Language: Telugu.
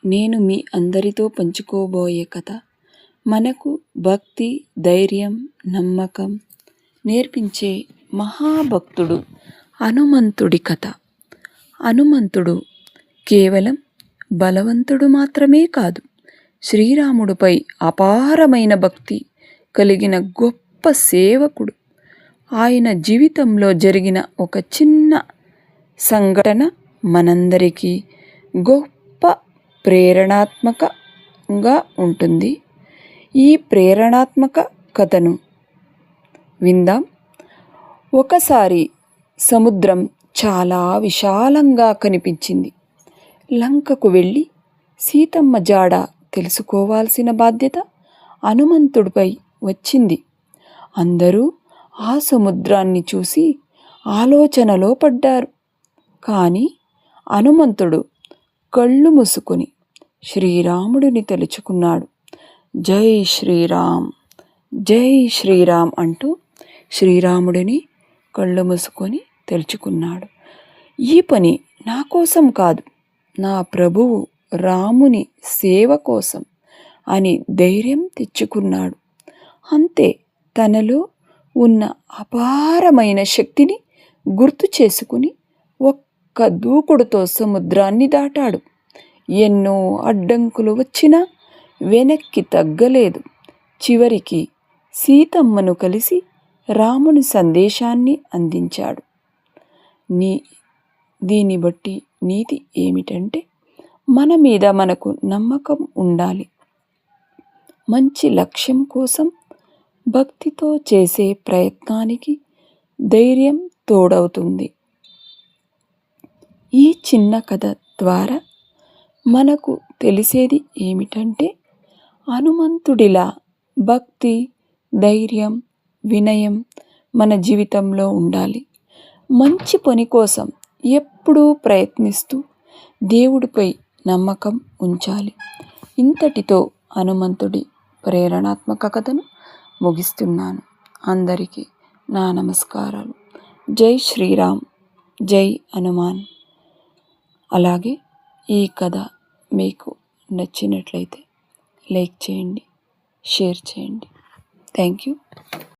నేను మీ అందరితో పంచుకోబోయే కథ మనకు భక్తి, ధైర్యం, నమ్మకం నేర్పించే మహాభక్తుడు హనుమంతుడి కథ. హనుమంతుడు కేవలం బలవంతుడు మాత్రమే కాదు, శ్రీరాముడిపై అపారమైన భక్తి కలిగిన గొప్ప సేవకుడు. ఆయన జీవితంలో జరిగిన ఒక చిన్న సంఘటన మనందరికీ గొప్ప ప్రేరణాత్మకంగా ఉంటుంది. ఈ ప్రేరణాత్మక కథను విందాం. ఒకసారి సముద్రం చాలా విశాలంగా కనిపించింది. లంకకు వెళ్ళి సీతమ్మ జాడ తెలుసుకోవాల్సిన బాధ్యత హనుమంతుడిపై వచ్చింది. అందరూ ఆ సముద్రాన్ని చూసి ఆలోచనలో పడ్డారు. కానీ హనుమంతుడు కళ్ళు మూసుకొని శ్రీరాముడిని తలుచుకున్నాడు. జై శ్రీరామ్, జై శ్రీరామ్ అంటూ శ్రీరాముడిని కళ్ళు మూసుకొని తలుచుకున్నాడు. ఈ పని నా కోసం కాదు, నా ప్రభువు రాముని సేవ కోసం అని ధైర్యం తెచ్చుకున్నాడు. అంతే, తనలో ఉన్న అపారమైన శక్తిని గుర్తు చేసుకుని ఒక్క దూకుడుతో సముద్రాన్ని దాటాడు. ఎన్నో అడ్డంకులు వచ్చినా వెనక్కి తగ్గలేదు. చివరికి సీతమ్మను కలిసి రాముని సందేశాన్ని అందించాడు. దీన్ని బట్టి నీతి ఏమిటంటే, మన మీద మనకు నమ్మకం ఉండాలి. మంచి లక్ష్యం కోసం భక్తితో చేసే ప్రయత్నానికి ధైర్యం తోడవుతుంది. ఈ చిన్న కథ ద్వారా మనకు తెలిసేది ఏమిటంటే, హనుమంతుడిలా భక్తి, ధైర్యం, వినయం మన జీవితంలో ఉండాలి. మంచి పని కోసం ఎప్పుడూ ప్రయత్నిస్తూ దేవుడిపై నమ్మకం ఉంచాలి. ఇంతటితో హనుమంతుడి ప్రేరణాత్మక కథను ముగిస్తున్నాను. అందరికీ నా నమస్కారాలు. జై శ్రీరామ్, జై హనుమాన్. అలాగే ఈ కథ మీకు నచ్చినట్లయితే లైక్ చేయండి, షేర్ చేయండి. Thank you.